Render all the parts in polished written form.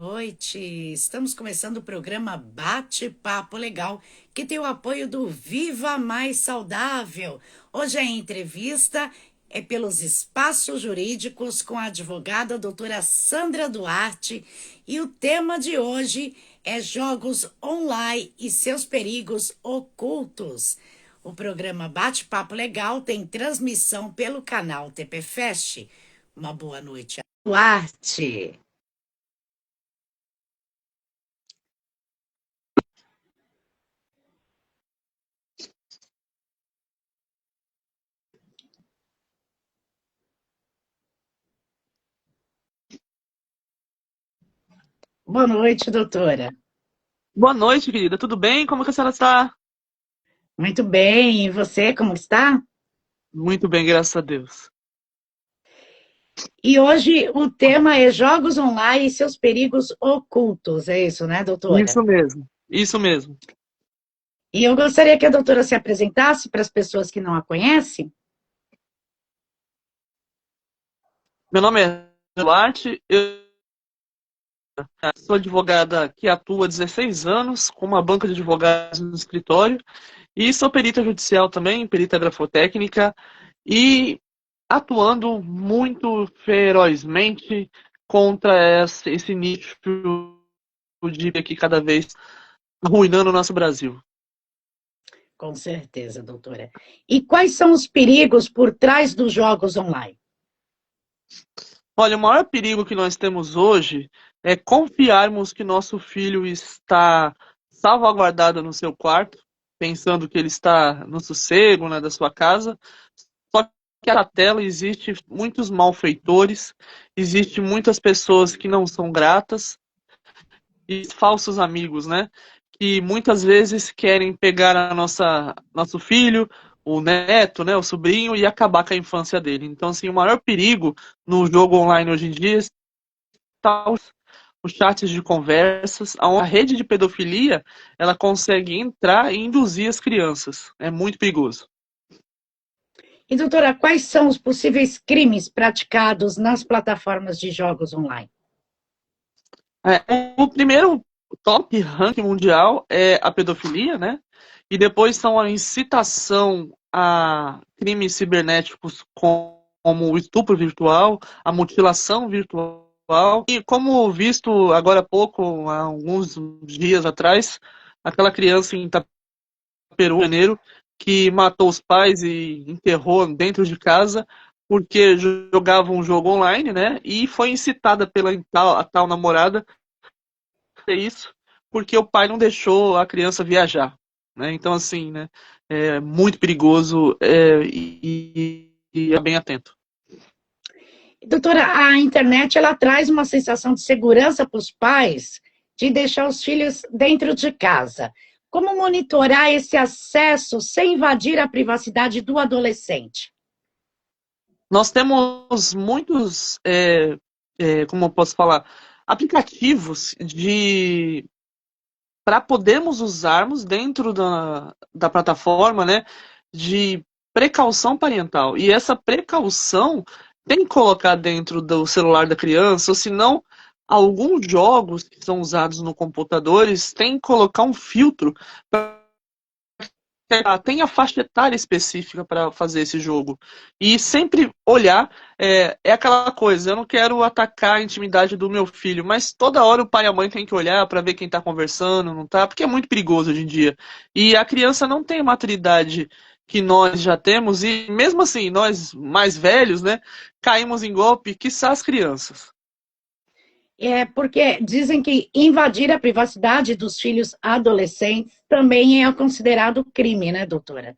Noite. Estamos começando o programa Bate-Papo Legal, que tem o apoio do Viva Mais Saudável. Hoje a entrevista é pelos espaços jurídicos com a advogada doutora Sandra Duarte e o tema de hoje é jogos online e seus perigos ocultos. O programa Bate-Papo Legal tem transmissão pelo canal TP Fest. Uma boa noite, Duarte. Boa noite, doutora. Boa noite, querida. Tudo bem? Como que a senhora está? Muito bem, e você, como está? Muito bem, graças a Deus. E hoje o tema é jogos online e seus perigos ocultos, é isso, né, doutora? Isso mesmo. Isso mesmo. E eu gostaria que a doutora se apresentasse para as pessoas que não a conhecem. Meu nome é Duarte, eu sou advogada que atua há 16 anos com uma banca de advogados no escritório e sou perita judicial também, perita grafotécnica e atuando muito ferozmente contra esse nicho de que cada vez arruinando o nosso Brasil. Com certeza, doutora. E quais são os perigos por trás dos jogos online? Olha, o maior perigo que nós temos hoje é confiarmos que nosso filho está salvaguardado no seu quarto, pensando que ele está no sossego, né, da sua casa. Só que na tela existe muitos malfeitores, existe muitas pessoas que não são gratas e falsos amigos, né? Que muitas vezes querem pegar nosso filho, o neto, né, o sobrinho e acabar com a infância dele. Então, assim, o maior perigo no jogo online hoje em dia está os chats de conversas, onde a rede de pedofilia ela consegue entrar e induzir as crianças. É muito perigoso. E, doutora, quais são os possíveis crimes praticados nas plataformas de jogos online? O primeiro top ranking mundial é a pedofilia, né? E depois são a incitação a crimes cibernéticos como o estupro virtual, a mutilação virtual. E como visto agora há pouco, há alguns dias atrás, aquela criança em Itaperu, Janeiro, que matou os pais e enterrou dentro de casa porque jogava um jogo online, né? E foi incitada pela a tal namorada isso porque o pai não deixou a criança viajar, né? Então, assim, né? É muito perigoso e é bem atento. Doutora, a internet ela traz uma sensação de segurança para os pais de deixar os filhos dentro de casa. Como monitorar esse acesso sem invadir a privacidade do adolescente? Nós temos muitos, como eu posso falar, aplicativos de para podermos usarmos dentro da plataforma, né, de precaução parental. E essa precaução tem que colocar dentro do celular da criança, ou senão alguns jogos que são usados no computadores têm que colocar um filtro tem a faixa etária específica para fazer esse jogo. E sempre olhar, é aquela coisa, eu não quero atacar a intimidade do meu filho, mas toda hora o pai e a mãe tem que olhar para ver quem está conversando, não tá, porque é muito perigoso hoje em dia. E a criança não tem a maturidade que nós já temos, e mesmo assim, nós mais velhos, né, caímos em golpe, quiçá as crianças. É porque dizem que invadir a privacidade dos filhos adolescentes também é considerado crime, né, doutora?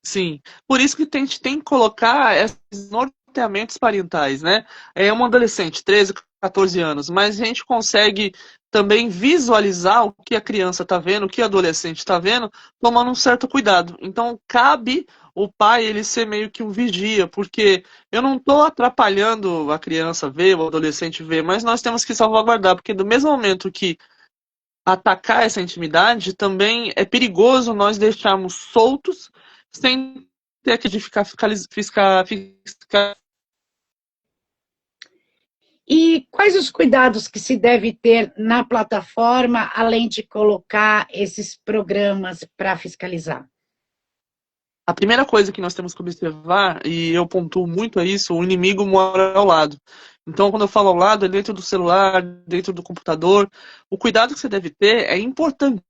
Sim, por isso que a gente tem que colocar esses norteamentos parentais, né? É um adolescente, 13, 14 anos, mas a gente consegue também visualizar o que a criança está vendo, o que o adolescente está vendo, tomando um certo cuidado. Então, cabe o pai ele ser meio que um vigia, porque eu não estou atrapalhando a criança ver, o adolescente ver, mas nós temos que salvaguardar, porque do mesmo momento que atacar essa intimidade, também é perigoso nós deixarmos soltos sem ter que de ficar, fiscal. E quais os cuidados que se deve ter na plataforma, além de colocar esses programas para fiscalizar? A primeira coisa que nós temos que observar, e eu pontuo muito a isso, o inimigo mora ao lado. Então, quando eu falo ao lado, é dentro do celular, dentro do computador. O cuidado que você deve ter é importantíssimo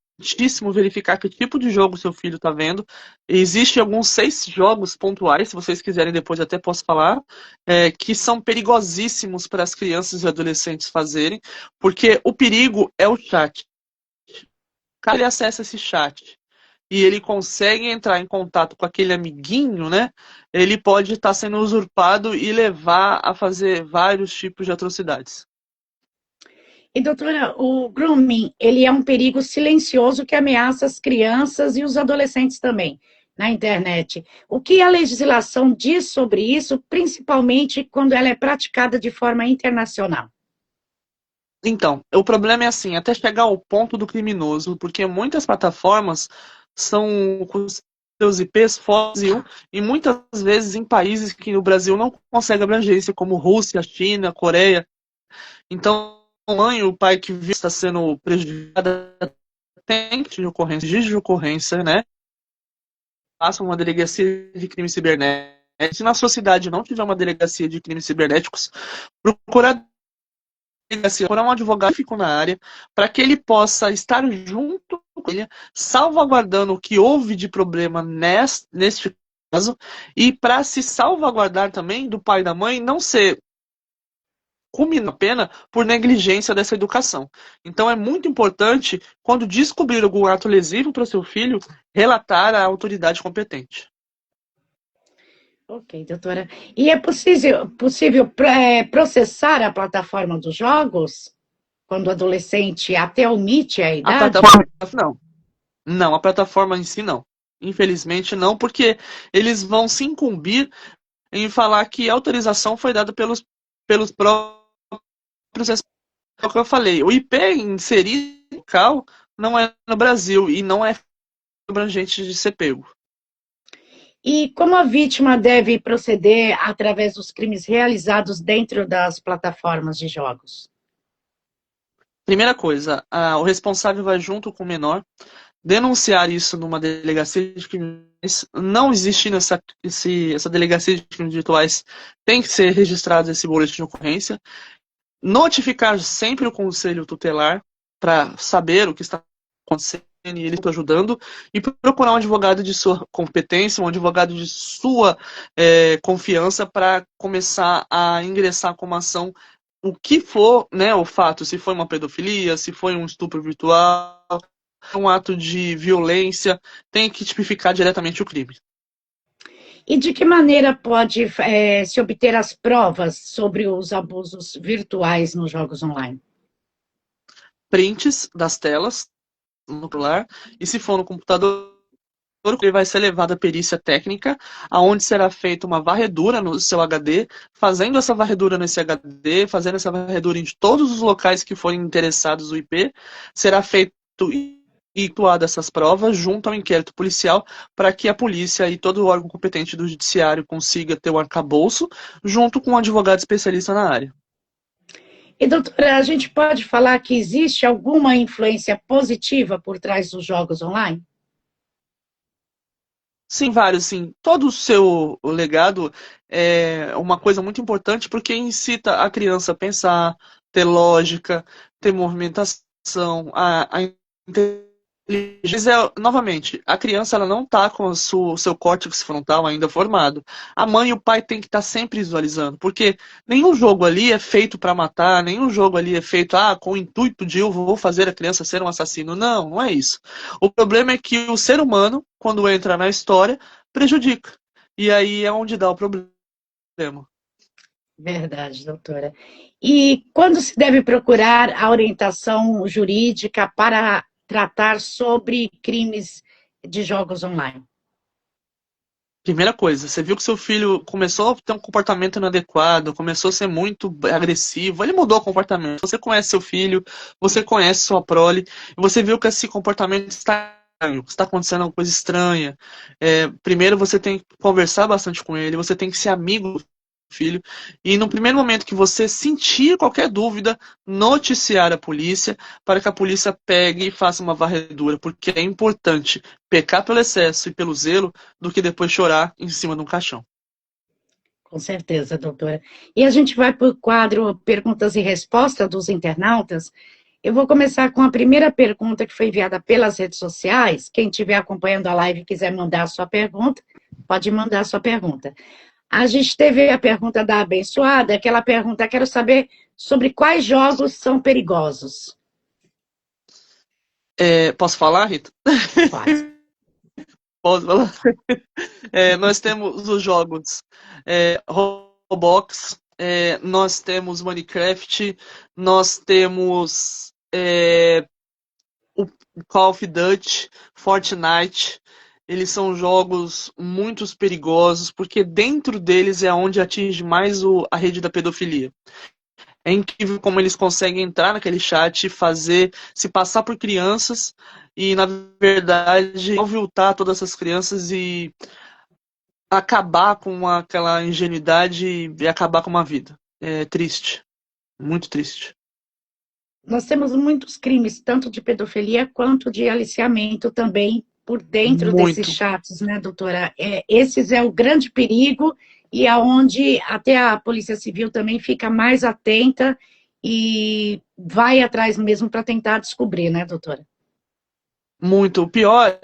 verificar que tipo de jogo seu filho está vendo. Existem alguns 6 jogos pontuais, se vocês quiserem depois até posso falar, que são perigosíssimos para as crianças e adolescentes fazerem, porque o perigo é o chat. Caso ele acessa esse chat e ele consegue entrar em contato com aquele amiguinho, né? Ele pode estar sendo usurpado e levar a fazer vários tipos de atrocidades. E, doutora, o grooming, ele é um perigo silencioso que ameaça as crianças e os adolescentes também na internet. O que a legislação diz sobre isso, principalmente quando ela é praticada de forma internacional? Então, o problema é assim, até chegar ao ponto do criminoso, porque muitas plataformas são com seus IPs fora do Brasil, e muitas vezes em países que o Brasil não consegue abrangência, como Rússia, China, Coreia. Então, a mãe e o pai que viu está sendo prejudicado tem de ocorrência, né? Faça uma delegacia de crimes cibernéticos. Se na sua cidade não tiver uma delegacia de crimes cibernéticos, procura procurar um advogado que fica na área para que ele possa estar junto com ele, salvaguardando o que houve de problema neste caso, e para se salvaguardar também do pai e da mãe não ser culmina a pena por negligência dessa educação. Então é muito importante, quando descobrir algum ato lesivo para o seu filho, relatar à autoridade competente. Ok, doutora. E é possível processar a plataforma dos jogos quando o adolescente até omite a A idade? plataforma não. Não, a plataforma em si não. Infelizmente não, porque eles vão se incumbir em falar que a autorização foi dada pelos próprios. É o que eu falei. O IP inserido no local não é no Brasil e não é abrangente de ser pego. E como a vítima deve proceder através dos crimes realizados dentro das plataformas de jogos? Primeira coisa, o responsável vai junto com o menor denunciar isso numa delegacia de crimes. Não existindo essa delegacia de crimes virtuais, tem que ser registrado esse boletim de ocorrência. Notificar sempre o conselho tutelar para saber o que está acontecendo e ele está ajudando, e procurar um advogado de sua competência, um advogado de sua confiança para começar a ingressar com uma ação, o que for, né, o fato, se foi uma pedofilia, se foi um estupro virtual, um ato de violência, tem que tipificar diretamente o crime. E de que maneira pode se obter as provas sobre os abusos virtuais nos jogos online? Prints das telas no celular, e se for no computador, ele vai ser levado à perícia técnica, aonde será feita uma varredura no seu HD, fazendo essa varredura nesse HD, fazendo essa varredura em todos os locais que forem interessados o IP, será feito e atuado essas provas junto ao inquérito policial para que a polícia e todo o órgão competente do judiciário consiga ter o arcabouço junto com um advogado especialista na área. E, doutora, a gente pode falar que existe alguma influência positiva por trás dos jogos online? Sim, vários, sim. Todo o seu legado é uma coisa muito importante porque incita a criança a pensar, ter lógica, ter movimentação, a inteligência. Novamente, a criança ela não está com o seu córtex frontal ainda formado. A mãe e o pai têm que estar sempre visualizando, porque nenhum jogo ali é feito para matar, nenhum jogo ali é feito com o intuito de eu vou fazer a criança ser um assassino. Não, não é isso. O problema é que o ser humano, quando entra na história, prejudica. E aí é onde dá o problema. Verdade, doutora. E quando se deve procurar a orientação jurídica para tratar sobre crimes de jogos online? Primeira coisa, você viu que seu filho começou a ter um comportamento inadequado, começou a ser muito agressivo, ele mudou o comportamento. Você conhece seu filho, você conhece sua prole, e você viu que esse comportamento está estranho, está acontecendo alguma coisa estranha. Primeiro você tem que conversar bastante com ele, você tem que ser amigo, filho. E no primeiro momento que você sentir qualquer dúvida, noticiar a polícia para que a polícia pegue e faça uma varredura, porque é importante pecar pelo excesso e pelo zelo do que depois chorar em cima de um caixão. Com certeza, doutora. E a gente vai para o quadro Perguntas e Respostas dos internautas. Eu vou começar com a primeira pergunta que foi enviada pelas redes sociais. Quem estiver acompanhando a live e quiser mandar a sua pergunta, pode mandar a sua pergunta. A gente teve a pergunta da abençoada, que ela pergunta: quero saber sobre quais jogos são perigosos. Posso falar, Rita? Pode. Posso falar? Nós temos os jogos Roblox, nós temos Minecraft, nós temos o Call of Duty, Fortnite. Eles são jogos muito perigosos, porque dentro deles é onde atinge mais a rede da pedofilia. É incrível como eles conseguem entrar naquele chat e fazer, se passar por crianças e, na verdade, aviltar todas essas crianças e acabar com aquela ingenuidade e acabar com uma vida. É triste, muito triste. Nós temos muitos crimes, tanto de pedofilia quanto de aliciamento também por dentro desses Muito. chats, né, doutora? Esses é o grande perigo e aonde até a Polícia Civil também fica mais atenta e vai atrás mesmo para tentar descobrir, né, doutora? Muito. O pior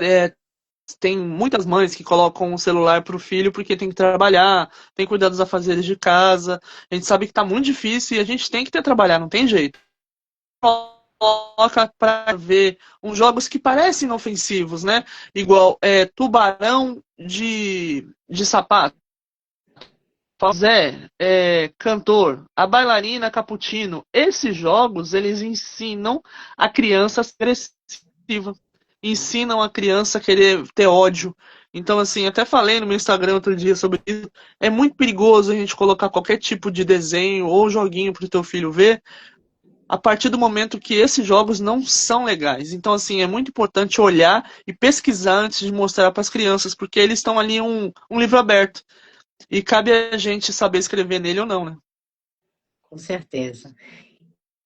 tem muitas mães que colocam o celular para o filho porque tem que trabalhar, tem que cuidar dos afazeres de casa. A gente sabe que está muito difícil e a gente tem que ter trabalhar, não tem jeito. Coloca para ver uns jogos que parecem inofensivos, né? Igual tubarão de sapato. Zé, cantor, a bailarina Cappuccino. Esses jogos, eles ensinam a criança a ser agressiva. Ensinam a criança a querer ter ódio. Então, assim, até falei no meu Instagram outro dia sobre isso. É muito perigoso a gente colocar qualquer tipo de desenho ou joguinho para o teu filho ver, a partir do momento que esses jogos não são legais. Então, assim, é muito importante olhar e pesquisar antes de mostrar para as crianças, porque eles estão ali um livro aberto. E cabe a gente saber escrever nele ou não, né? Com certeza.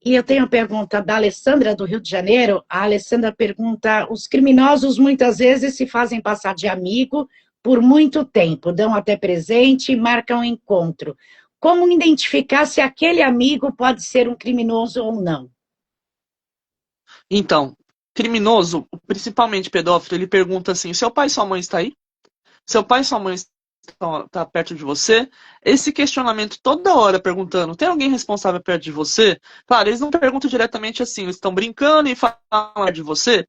E eu tenho a pergunta da Alessandra, do Rio de Janeiro. A Alessandra pergunta: os criminosos muitas vezes se fazem passar de amigo por muito tempo, dão até presente e marcam encontro. Como identificar se aquele amigo pode ser um criminoso ou não? Então, criminoso, principalmente pedófilo, ele pergunta assim: seu pai e sua mãe está aí? Seu pai e sua mãe estão tá perto de você? Esse questionamento toda hora perguntando: tem alguém responsável perto de você? Claro, eles não perguntam diretamente assim, eles estão brincando e falam de você.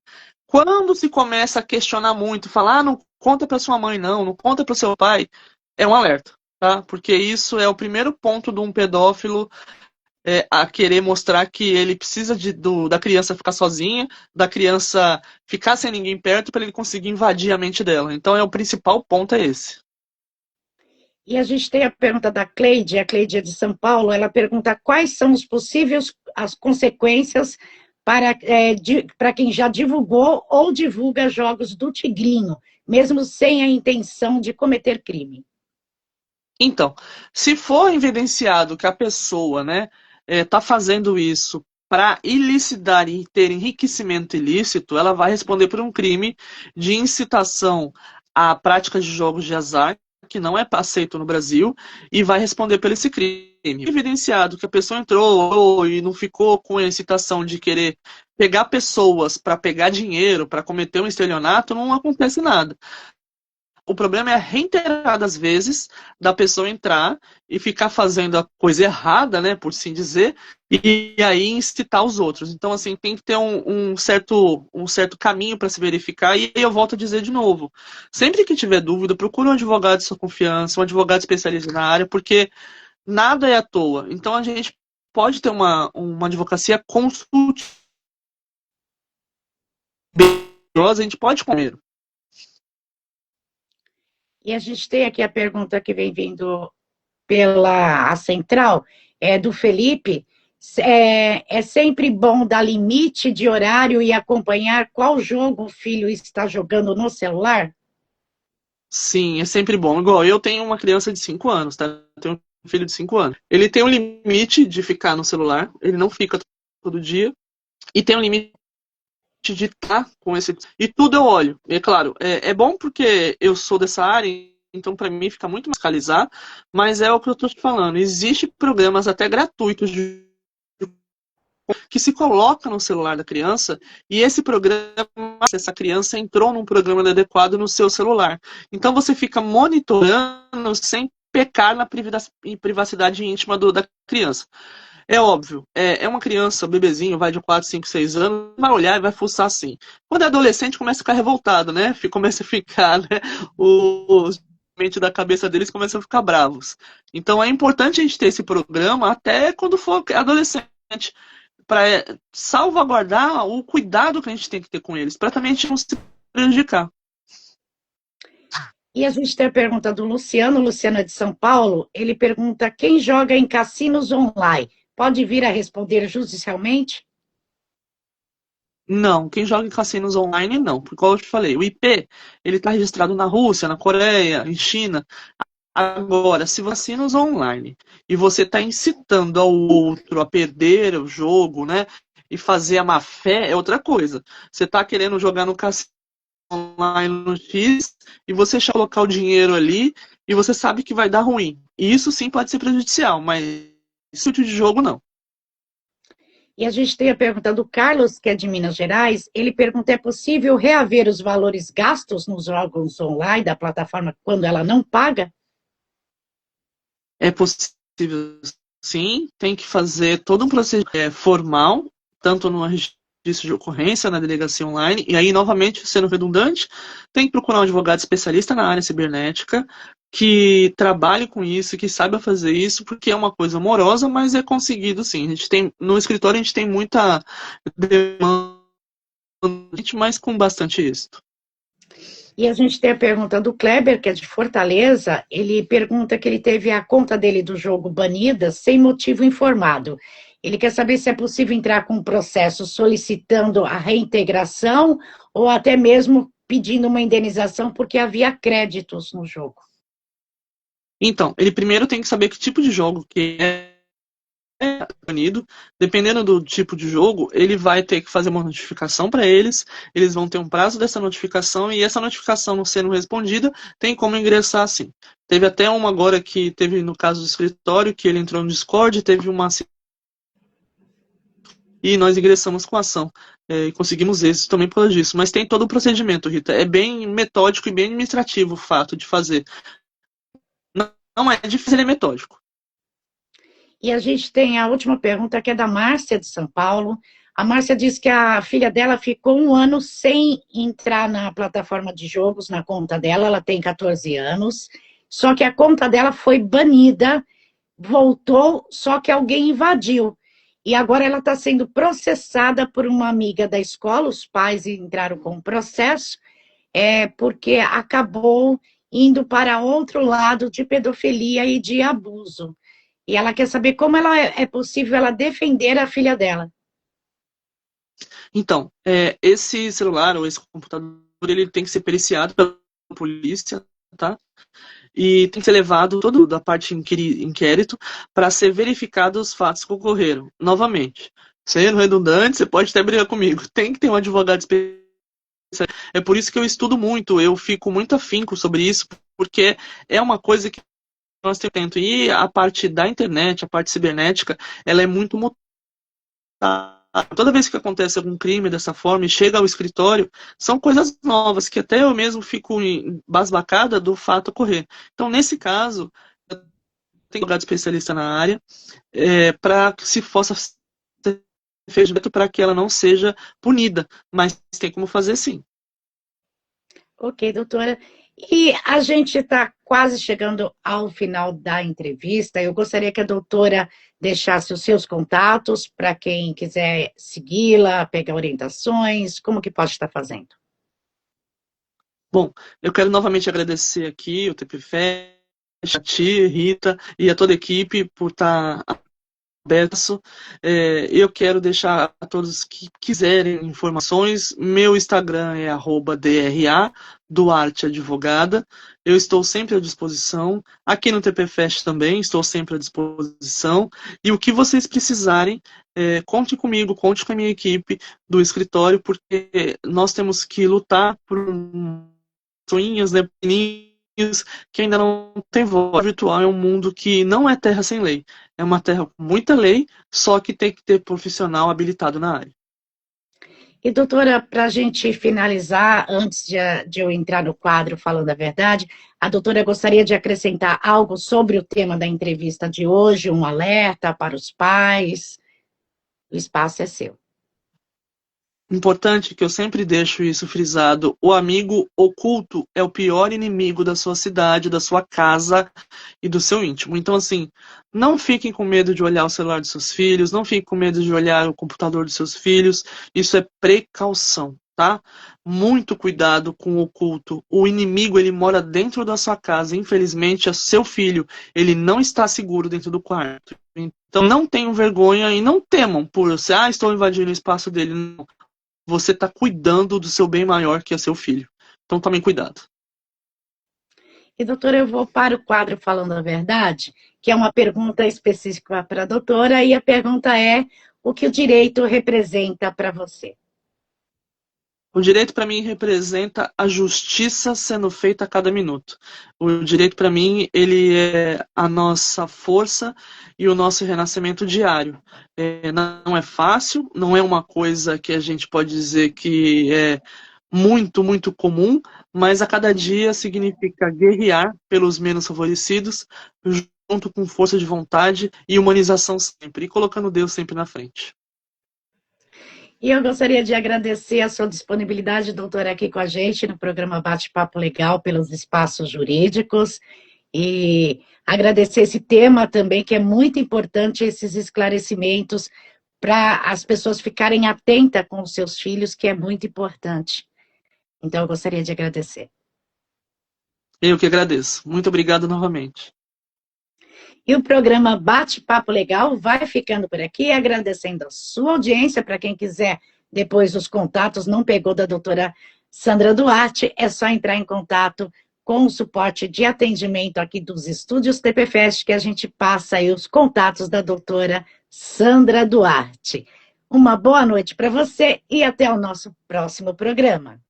Quando se começa a questionar muito, falar, não conta para sua mãe não, não conta para seu pai, é um alerta, tá? Porque isso é o primeiro ponto de um pedófilo a querer mostrar que ele precisa da criança ficar sozinha, da criança ficar sem ninguém perto para ele conseguir invadir a mente dela. Então o principal ponto é esse. E a gente tem a pergunta da Cleide, a Cleide é de São Paulo, ela pergunta quais são os possíveis as consequências para quem já divulgou ou divulga jogos do Tigrinho, mesmo sem a intenção de cometer crime. Então, se for evidenciado que a pessoa, né, tá fazendo isso para ilicitar e ter enriquecimento ilícito, ela vai responder por um crime de incitação à prática de jogos de azar, que não é aceito no Brasil, e vai responder por esse crime. Evidenciado que a pessoa entrou e não ficou com a incitação de querer pegar pessoas para pegar dinheiro, para cometer um estelionato, não acontece nada. O problema é reiteradas vezes da pessoa entrar e ficar fazendo a coisa errada, né, por assim dizer, e aí incitar os outros. Então, assim, tem que ter um certo caminho para se verificar. E aí eu volto a dizer de novo: sempre que tiver dúvida, procure um advogado de sua confiança, um advogado especialista na área, porque nada é à toa. Então, a gente pode ter uma advocacia consultiva, a gente pode comer. E a gente tem aqui a pergunta que vem vindo pela a central, é do Felipe. É sempre bom dar limite de horário e acompanhar qual jogo o filho está jogando no celular? Sim, é sempre bom. Igual eu tenho uma criança de 5 anos, tá? Eu tenho filho de 5 anos. Ele tem um limite de ficar no celular, ele não fica todo dia, e tem um limite de estar com esse. E tudo eu olho. E é claro, é bom porque eu sou dessa área, então para mim fica muito mais fiscalizar, mas é o que eu estou te falando. Existem programas até gratuitos que se coloca no celular da criança e esse programa, se essa criança entrou num programa adequado no seu celular. Então você fica monitorando sem pecar na privacidade íntima da criança. É óbvio, é uma criança, um bebezinho, vai de 4, 5, 6 anos, vai olhar e vai fuçar assim. Quando é adolescente, começa a ficar revoltado, né? Começa a ficar, né? Os mente da cabeça deles começam a ficar bravos. Então é importante a gente ter esse programa até quando for adolescente, para salvaguardar o cuidado que a gente tem que ter com eles, para também a gente não se prejudicar. E a gente tem a pergunta do Luciano, Luciano é de São Paulo. Ele pergunta: quem joga em cassinos online pode vir a responder judicialmente? Não, quem joga em cassinos online não, porque como eu te falei, o IP ele está registrado na Rússia, na Coreia, em China. Agora, se cassinos online e você está incitando ao outro a perder o jogo, né, e fazer a má fé é outra coisa. Você está querendo jogar no cassino online no X e você colocar o dinheiro ali e você sabe que vai dar ruim. E isso sim pode ser prejudicial, mas esse tipo de jogo não. E a gente tem a pergunta do Carlos, que é de Minas Gerais. Ele pergunta: é possível reaver os valores gastos nos jogos online da plataforma quando ela não paga? É possível sim, tem que fazer todo um procedimento formal, tanto no registro de ocorrência, na delegacia online, e aí, novamente, sendo redundante, tem que procurar um advogado especialista na área cibernética, que trabalhe com isso, que saiba fazer isso, porque é uma coisa morosa, mas é conseguido sim. A gente tem, no escritório a gente tem muita demanda, mas com bastante êxito. E a gente tem a pergunta do Kleber, que é de Fortaleza. Ele pergunta que ele teve a conta dele do jogo banida sem motivo informado. Ele quer saber se é possível entrar com um processo solicitando a reintegração ou até mesmo pedindo uma indenização porque havia créditos no jogo. Então, ele primeiro tem que saber que tipo de jogo que banido. Dependendo do tipo de jogo, ele vai ter que fazer uma notificação para eles. Eles vão ter um prazo dessa notificação e essa notificação não sendo respondida, tem como ingressar sim. Teve até uma agora que teve no caso do escritório, que ele entrou no Discord, teve uma e nós ingressamos com a ação. E conseguimos êxito também por causa disso. Mas tem todo o procedimento, Rita. É bem metódico e bem administrativo o fato de fazer. Não é difícil, ele é metódico. E a gente tem a última pergunta, que é da Márcia, de São Paulo. A Márcia diz que a filha dela ficou 1 ano sem entrar na plataforma de jogos, na conta dela. Ela tem 14 anos, só que a conta dela foi banida, voltou, só que alguém invadiu. E agora ela está sendo processada por uma amiga da escola. Os pais entraram com o processo, porque acabou indo para outro lado de pedofilia e de abuso. E ela quer saber como é possível ela defender a filha dela. Então, esse celular ou esse computador, ele tem que ser periciado pela polícia, tá? E tem que ser levado todo da parte inquérito para ser verificado os fatos que ocorreram. Novamente, sendo redundante, você pode até brigar comigo. Tem que ter um advogado especialista. É por isso que eu estudo muito, eu fico muito afinco sobre isso, porque é uma coisa que nós temos. E a parte da internet, a parte cibernética, ela é muito mutável. Toda vez que acontece algum crime dessa forma e chega ao escritório, são coisas novas que até eu mesmo fico embasbacada do fato ocorrer. Então, nesse caso, eu tenho um advogado especialista na área para que se possa ser feito para que ela não seja punida, mas tem como fazer sim. Ok, doutora. E a gente está quase chegando ao final da entrevista. Eu gostaria que a doutora deixasse os seus contatos para quem quiser segui-la, pegar orientações, como que pode estar fazendo? Bom, eu quero novamente agradecer aqui o TPFest, a ti, Rita, e a toda a equipe por estar aberto. Eu quero deixar a todos que quiserem informações, meu Instagram é @DRA Duarte Advogada. Eu estou sempre à disposição. Aqui no TP Fest também estou sempre à disposição. E o que vocês precisarem, conte comigo, conte com a minha equipe do escritório, porque nós temos que lutar por pessoinhas, né, pequenininhos, que ainda não tem voz. Virtual é um mundo que não é terra sem lei. É uma terra com muita lei, só que tem que ter profissional habilitado na área. E, doutora, para a gente finalizar, antes de eu entrar no quadro falando a verdade, a doutora gostaria de acrescentar algo sobre o tema da entrevista de hoje, um alerta para os pais. O espaço é seu. Importante que eu sempre deixo isso frisado: o amigo oculto é o pior inimigo da sua cidade, da sua casa e do seu íntimo. Então, assim, não fiquem com medo de olhar o celular dos seus filhos, não fiquem com medo de olhar o computador dos seus filhos. Isso é precaução, tá? Muito cuidado com o oculto. O inimigo, ele mora dentro da sua casa. Infelizmente, é seu filho, ele não está seguro dentro do quarto. Então, não tenham vergonha e não temam por você, estou invadindo o espaço dele. Não. Você está cuidando do seu bem maior, que é seu filho. Então, tomem cuidado. E, doutora, eu vou para o quadro Falando a Verdade, que é uma pergunta específica para a doutora, e a pergunta é: o que o direito representa para você? O direito, para mim, representa a justiça sendo feita a cada minuto. O direito, para mim, ele é a nossa força e o nosso renascimento diário. Não é fácil, não é uma coisa que a gente pode dizer que é muito, muito comum, mas a cada dia significa guerrear pelos menos favorecidos, junto com força de vontade e humanização sempre, e colocando Deus sempre na frente. E eu gostaria de agradecer a sua disponibilidade, doutora, aqui com a gente no programa Bate-Papo Legal pelos espaços jurídicos, e agradecer esse tema também, que é muito importante, esses esclarecimentos para as pessoas ficarem atentas com os seus filhos, que é muito importante. Então, eu gostaria de agradecer. Eu que agradeço. Muito obrigado novamente. E o programa Bate-Papo Legal vai ficando por aqui, agradecendo a sua audiência. Para quem quiser, depois os contatos, não pegou da doutora Sandra Duarte, é só entrar em contato com o suporte de atendimento aqui dos estúdios TPFest, que a gente passa aí os contatos da doutora Sandra Duarte. Uma boa noite para você e até o nosso próximo programa.